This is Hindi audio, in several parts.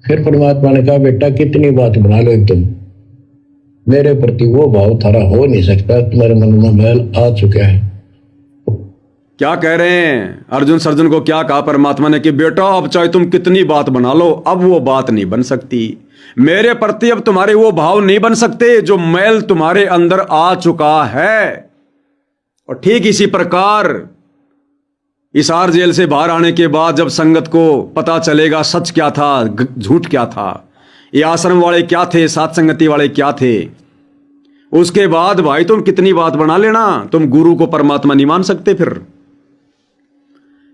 फिर परमात्मा ने कहा, बेटा कितनी बात बना लो तुम, मेरे प्रति वो भाव थारा हो नहीं सकता, तुम्हारे मन में मैल आ चुका है। क्या कह रहे हैं अर्जुन सर्जन को? क्या कहा परमात्मा ने कि बेटा अब चाहे तुम कितनी बात बना लो, अब वो बात नहीं बन सकती। मेरे प्रति अब तुम्हारे वो भाव नहीं बन सकते जो मैल तुम्हारे अंदर आ चुका है। और ठीक इसी प्रकार हिसार जेल से बाहर आने के बाद जब संगत को पता चलेगा सच क्या था, झूठ क्या था, ये आश्रम वाले क्या थे, साथ संगति वाले क्या थे, उसके बाद भाई तुम कितनी बात बना लेना, तुम गुरु को परमात्मा नहीं मान सकते फिर।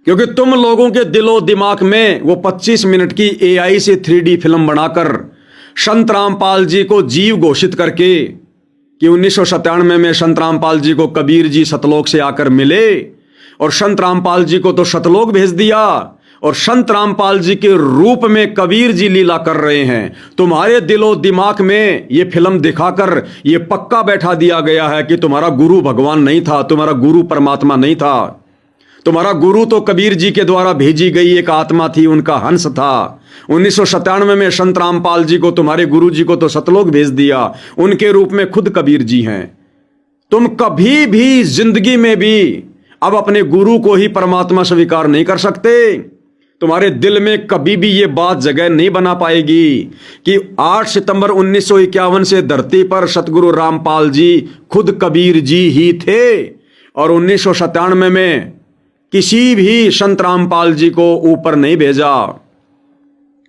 क्योंकि तुम लोगों के दिलो दिमाग में वो 25 मिनट की AI से 3D फिल्म बनाकर संत रामपाल जी को जीव घोषित करके कि 1997 में संत रामपाल जी को कबीर जी सतलोक से आकर मिले और संत रामपाल जी को तो सतलोक भेज दिया और संत रामपाल जी के रूप में कबीर जी लीला कर रहे हैं। तुम्हारे दिलो दिमाग में ये फिल्म दिखाकर ये पक्का बैठा दिया गया है कि तुम्हारा गुरु भगवान नहीं था, तुम्हारा गुरु परमात्मा नहीं था, तुम्हारा गुरु तो कबीर जी के द्वारा भेजी गई एक आत्मा थी, उनका हंस था। 1997 में संत रामपाल जी को, तुम्हारे गुरु जी को तो सतलोक भेज दिया, उनके रूप में खुद कबीर जी हैं। तुम कभी भी जिंदगी में भी अब अपने गुरु को ही परमात्मा स्वीकार नहीं कर सकते। तुम्हारे दिल में कभी भी ये बात जगह नहीं बना पाएगी कि 8 सितंबर 1951 से धरती पर सतगुरु रामपाल जी खुद कबीर जी ही थे और 1997 में किसी भी संत रामपाल जी को ऊपर नहीं भेजा।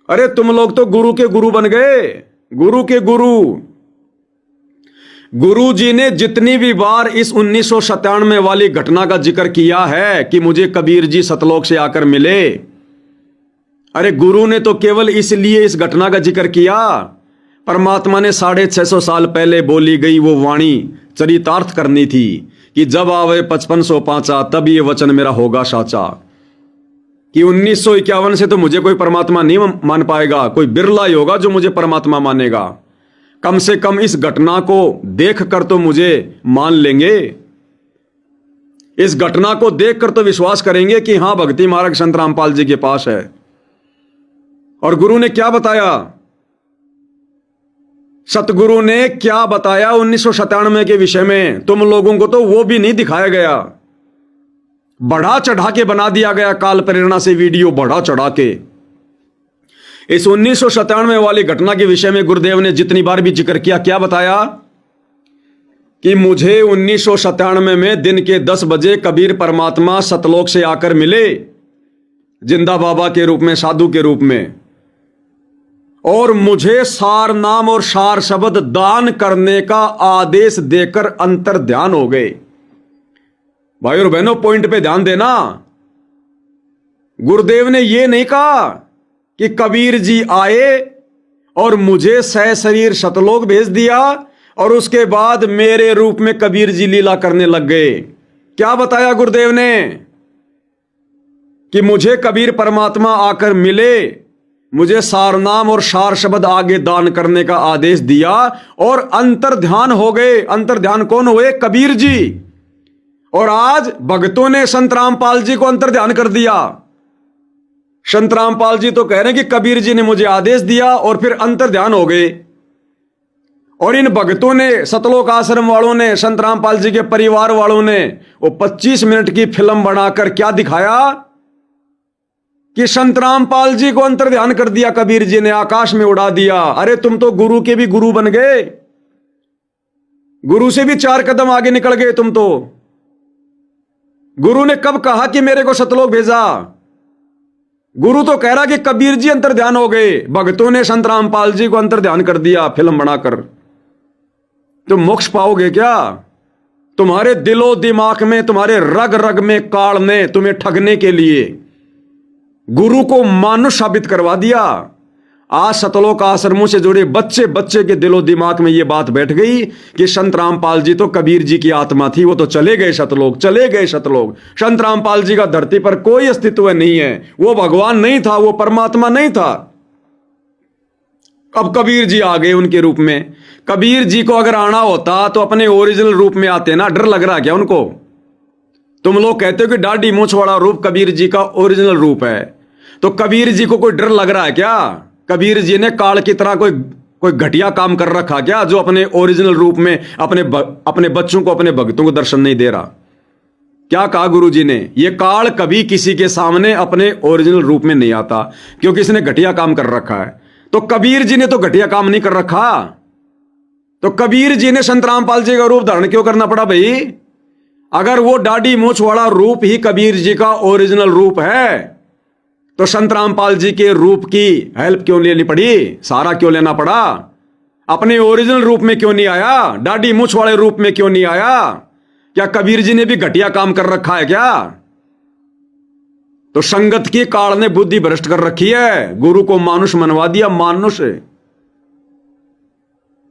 अरे तुम लोग तो गुरु के गुरु बन गए, गुरु के गुरु। गुरु जी ने जितनी भी बार इस 1997 वाली घटना का जिक्र किया है कि मुझे कबीर जी सतलोक से आकर मिले, अरे गुरु ने तो केवल इसलिए इस घटना का जिक्र किया, परमात्मा ने 650 साल पहले बोली गई वो वाणी चरितार्थ करनी थी कि जब आवे 5505 तब ये वचन मेरा होगा साचा। कि 1951 से तो मुझे कोई परमात्मा नहीं मान पाएगा, कोई बिरला ही होगा जो मुझे परमात्मा मानेगा। कम से कम इस घटना को देख कर तो मुझे मान लेंगे, इस घटना को देख कर तो विश्वास करेंगे कि हां भक्ति मार्ग संत रामपाल जी के पास है। और गुरु ने क्या बताया, सतगुरु ने क्या बताया 1997 के विषय में, तुम लोगों को तो वो भी नहीं दिखाया गया। बढ़ा चढ़ा के बना दिया गया काल प्रेरणा से वीडियो, बढ़ा चढ़ा के। इस 1997 वाली घटना के विषय में गुरुदेव ने जितनी बार भी जिक्र किया, क्या बताया कि मुझे 1997 में दिन के 10 बजे कबीर परमात्मा सतलोक से आकर मिले, जिंदा बाबा के रूप में, साधु के रूप में, और मुझे सार नाम और सार शब्द दान करने का आदेश देकर अंतर ध्यान हो गए। भाई और बहनों, पॉइंट पे ध्यान देना। गुरुदेव ने यह नहीं कहा कि कबीर जी आए और मुझे सह शरीर सतलोक भेज दिया और उसके बाद मेरे रूप में कबीर जी लीला करने लग गए। क्या बताया गुरुदेव ने कि मुझे कबीर परमात्मा आकर मिले, मुझे सारनाम और सार शब्द आगे दान करने का आदेश दिया और अंतर ध्यान हो गए। अंतर ध्यान कौन हुए? कबीर जी। और आज भक्तों ने संत रामपाल जी को अंतर ध्यान कर दिया। संत रामपाल जी तो कह रहे हैं कि कबीर जी ने मुझे आदेश दिया और फिर अंतर ध्यान हो गए। और इन भक्तों ने, सतलोक आश्रम वालों ने, संत रामपाल जी के परिवार वालों ने वो 25 मिनट की फिल्म बनाकर क्या दिखाया कि संत रामपाल जी को अंतर ध्यान कर दिया, कबीर जी ने आकाश में उड़ा दिया। अरे तुम तो गुरु के भी गुरु बन गए, गुरु से भी 4 कदम आगे निकल गए तुम तो। गुरु ने कब कहा कि मेरे को सतलोक भेजा? गुरु तो कह रहा कि कबीर जी अंतर ध्यान हो गए, भक्तों ने संत रामपाल जी को अंतर ध्यान कर दिया फिल्म बनाकर। तुम मोक्ष पाओगे क्या? तुम्हारे दिलो दिमाग में, तुम्हारे रग रग में काल ने तुम्हें ठगने के लिए गुरु को मानुष साबित करवा दिया। आज सतलोक आश्रमों से जुड़े बच्चे बच्चे के दिलो दिमाग में यह बात बैठ गई कि संत रामपाल जी तो कबीर जी की आत्मा थी, वो तो चले गए सतलोक, चले गए सतलोक। संत रामपाल जी का धरती पर कोई अस्तित्व नहीं है, वो भगवान नहीं था, वो परमात्मा नहीं था। अब कबीर जी आ गए उनके रूप में। कबीर जी को अगर आना होता तो अपने ओरिजिनल रूप में आते ना। डर लग रहा क्या उनको? तुम लोग कहते हो कि दाढ़ी मूंछ वाला रूप कबीर जी का ओरिजिनल रूप है, तो कबीर जी को कोई डर लग रहा है क्या? कबीर जी ने काल की तरह कोई घटिया काम कर रखा क्या, जो अपने ओरिजिनल रूप में अपने बच्चों को, अपने भक्तों को दर्शन नहीं दे रहा? क्या कहा गुरु जी ने? ये काल कभी किसी के सामने अपने ओरिजिनल रूप में नहीं आता, क्योंकि इसने घटिया काम कर रखा है। तो कबीर जी ने तो घटिया काम नहीं कर रखा, तो कबीर जी ने संत रामपाल जी का रूप धारण क्यों करना पड़ा भाई? अगर वो दाढ़ी मूछ वाला रूप ही कबीर जी का ओरिजिनल रूप है, तो संत रामपाल जी के रूप की हेल्प क्यों लेनी पड़ी? सहारा क्यों लेना पड़ा? अपने ओरिजिनल रूप में क्यों नहीं आया? दाढ़ी मूछ वाले रूप में क्यों नहीं आया? क्या कबीर जी ने भी घटिया काम कर रखा है क्या? तो संगत की काल ने बुद्धि भ्रष्ट कर रखी है, गुरु को मानुष मनवा दिया, मानुष।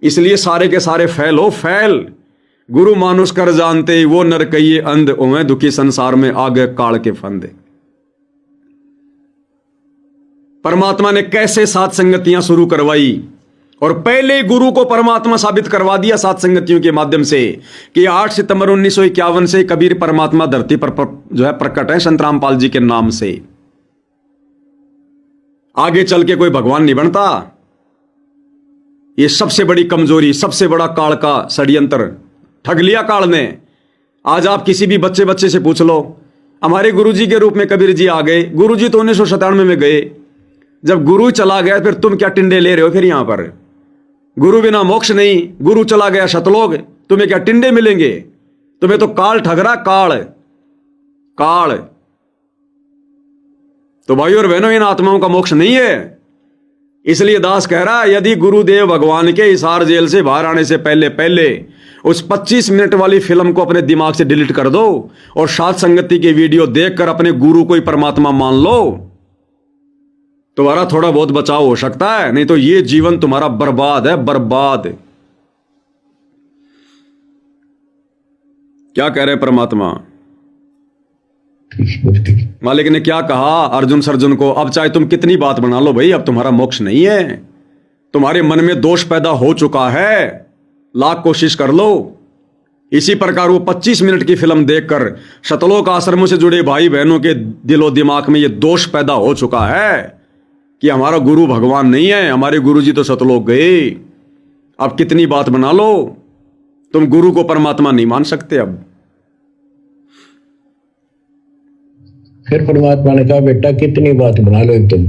इसलिए सारे के सारे फैल हो, फैल। गुरु मानुष कर जानते, वो नर कहिए अंध, ओवे दुखी संसार में आगे काल के फंदे। परमात्मा ने कैसे सात संगतियां शुरू करवाई, और पहले गुरु को परमात्मा साबित करवा दिया सात संगतियों के माध्यम से कि 8 सितंबर 1951 से कबीर परमात्मा धरती पर जो है प्रकट है संत रामपाल जी के नाम से। आगे चल के कोई भगवान नहीं बनता। ये सबसे बड़ी कमजोरी, सबसे बड़ा काल का षड्यंत्र ठग लिया काल ने। आज आप किसी भी बच्चे से पूछ लो, हमारे गुरुजी के रूप में कबीर जी आ गए। गुरुजी तो 1997 में गए। जब गुरु चला गया फिर तुम क्या टिंडे ले रहे हो? फिर यहां पर गुरु बिना मोक्ष नहीं, गुरु चला गया शतलोक, तुम्हें क्या टिंडे मिलेंगे? तुम्हें तो काल ठग रहा, काल। तो भाइयों और बहनों, इन आत्माओं का मोक्ष नहीं है। इसलिए दास कह रहा है, यदि गुरुदेव भगवान के हिसार जेल से बाहर आने से पहले उस 25 मिनट वाली फिल्म को अपने दिमाग से डिलीट कर दो और सात संगति के वीडियो देखकर अपने गुरु को ही परमात्मा मान लो, तुम्हारा थोड़ा बहुत बचाव हो सकता है। नहीं तो ये जीवन तुम्हारा बर्बाद है, बर्बाद। क्या कह रहे हैं परमात्मा? मालिक ने क्या कहा अर्जुन सर्जुन को? अब चाहे तुम कितनी बात बना लो भाई, अब तुम्हारा मोक्ष नहीं है। तुम्हारे मन में दोष पैदा हो चुका है, लाख कोशिश कर लो। इसी प्रकार वो 25 मिनट की फिल्म देखकर शतलोक आश्रमों से जुड़े भाई बहनों के दिलो दिमाग में ये दोष पैदा हो चुका है कि हमारा गुरु भगवान नहीं है, हमारे गुरु जी तो शतलोक गए। अब कितनी बात बना लो, तुम गुरु को परमात्मा नहीं मान सकते। अब फिर परमात्मा ने कहा, बेटा कितनी बात बना लो तुम,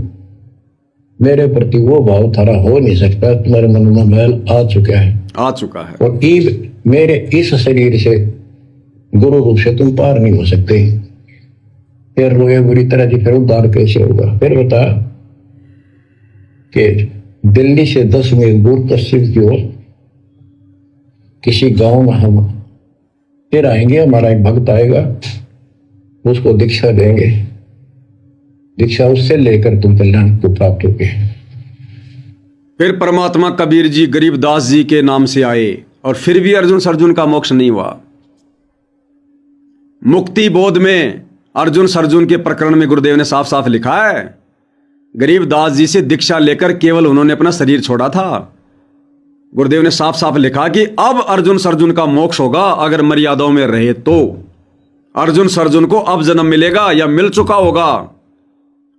मेरे प्रति वो भाव थारा हो नहीं सकता, तुम्हारे मन में मैल आ चुका है। और मेरे इस शरीर से गुरु रूप से तुम पार नहीं हो सकते। फिर रोए बुरी तरह जी, फिर उद्धार कैसे होगा? फिर बता कि दिल्ली से 10 मील दूर पश्चिम की ओर किसी गांव में हम फिर आएंगे, हमारा एक भक्त आएगा, उसको दीक्षा देंगे, दीक्षा उससे लेकर तुम कल्याण को प्राप्त होगे। फिर परमात्मा कबीर जी गरीबदास जी के नाम से आए और फिर भी अर्जुन सर्जुन का मोक्ष नहीं हुआ। मुक्ति बोध में अर्जुन सर्जुन के प्रकरण में गुरुदेव ने साफ साफ लिखा है, गरीबदास जी से दीक्षा लेकर केवल उन्होंने अपना शरीर छोड़ा था। गुरुदेव ने साफ साफ लिखा कि अब अर्जुन सर्जुन का मोक्ष होगा अगर मर्यादाओं में रहे तो। अर्जुन सर्जुन को अब जन्म मिलेगा या मिल चुका होगा,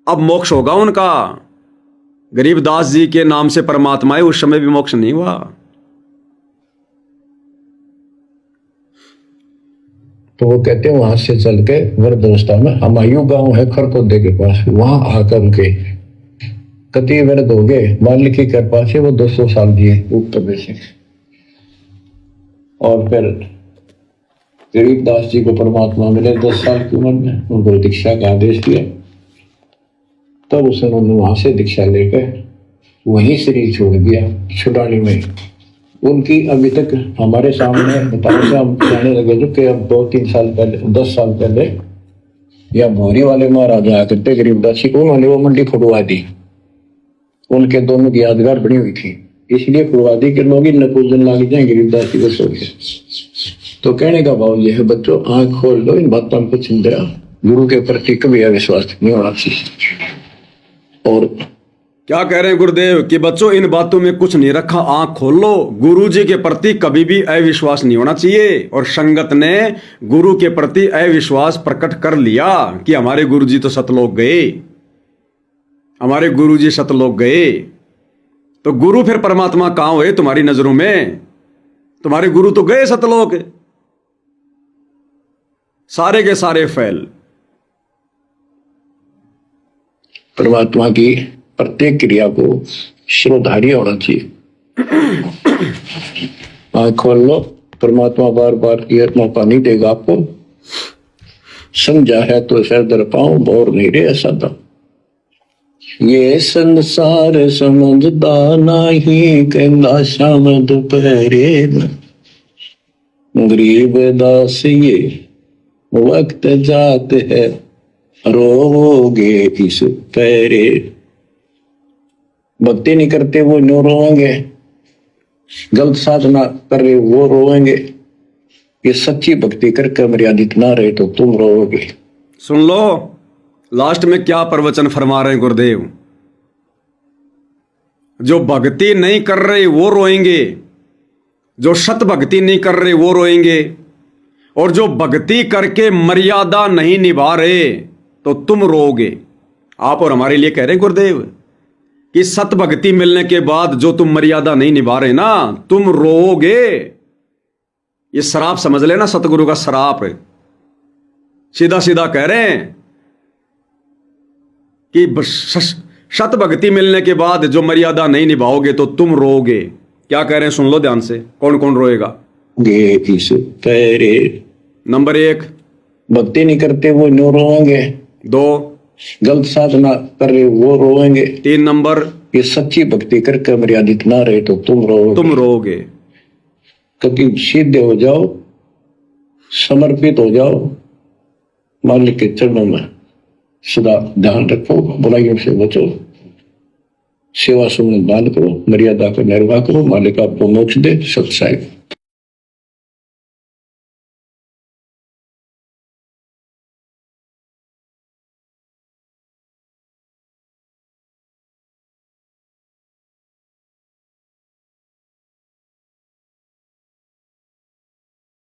अब मोक्ष होगा उनका। गरीबदास जी के नाम से परमात्मा है, उस समय भी मोक्ष नहीं हुआ। तो वो कहते हैं वहां से चल के वृद्धावस्था में हमायूं गांव है खरकोदे के पास, वहां आकर के कति वृद्ध हो गए, मालिक की कृपा से वो 200 साल जिए उत्तर से। और फिर गरीबदास जी को परमात्मा मिले 10 साल की उम्र में, उनको दीक्षा का आदेश दिया। तब उसने वहां से दीक्षा लेकर वहीं शरीर छोड़ दिया छुड़ानी में। उनकी अभी तक हमारे सामने बताने से हम जाने लगे जो कि अब 2-3 साल पहले, 10 साल पहले, या भौरी वाले महाराज आया करते गरीबदास जी को, उन्होंने वो मंडी खुदवा दी। उनके दोनों की यादगार बनी हुई थी, इसलिए खुदवा दी कि लोग इन पूजन लाग जाए गरीबदास जी को सो गए। तो कहने का भाव यह है, बच्चों आंख खोल दो, इन बातों को चिंता, गुरु के प्रति कभी अविश्वास नहीं होना चाहिए। और क्या कह रहे हैं गुरुदेव कि बच्चों इन बातों में कुछ नहीं रखा, आंख खोल लो। गुरु जी के प्रति कभी भी अविश्वास नहीं होना चाहिए। और संगत ने गुरु के प्रति अविश्वास प्रकट कर लिया कि हमारे गुरु जी तो सतलोक गए, हमारे गुरु जी सतलोक गए। तो गुरु फिर परमात्मा कहां हुए तुम्हारी नजरों में? तुम्हारे गुरु तो गए सतलोक, सारे के सारे फैल। परमात्मा की प्रत्येक क्रिया को श्रोधार्य होना चाहिए। आंख खोल लो, परमात्मा बार बार ये मौका नहीं देगा आपको। समझा है तो सिर दर पाऊं, बोर नहीं रे सदा। ये संसार समझदा नहीं, कहना शाम दोपहरे गरीब दास ये वक्त जात है, रोओगे इस पैरे। भक्ति नहीं करते वो नो रोएंगे, गलत साधना कर रहे वो रोएंगे। ये सच्ची भक्ति करके मर्यादित ना रहे तो तुम रोओगे। सुन लो लास्ट में क्या प्रवचन फरमा रहे हैं गुरुदेव। जो भक्ति नहीं कर रहे वो रोएंगे, जो सत भक्ति नहीं कर रहे वो रोएंगे, और जो भक्ति करके मर्यादा नहीं निभा रहे तो तुम रोओगे। आप और हमारे लिए कह रहे हैं गुरुदेव कि सत भक्ति मिलने के बाद जो तुम मर्यादा नहीं निभा रहे ना, तुम रोओगे। ये शराप समझ लेना, सतगुरु का शराप है। सीधा सीधा कह रहे हैं कि सत भक्ति मिलने के बाद जो मर्यादा नहीं निभाओगे तो तुम रोओगे। क्या कह रहे हैं सुन लो ध्यान से, कौन कौन रोएगा। इस पैरे। नंबर 1, भक्ति नहीं करते वो नो रोएंगे। 2, गलत साधना कर रहे वो रोएंगे। 3 नंबर, ये सच्ची भक्ति करके मर्यादित ना रहे तो तुम रोओगे। कभी सीधे हो जाओ, समर्पित हो जाओ, मालिक के चरणों में सदा ध्यान रखो, बुराइयों से बचो, सेवा सुमन दान करो, मर्यादा का निर्वाह करो, मालिक आपको मोक्ष दे। सत्साई।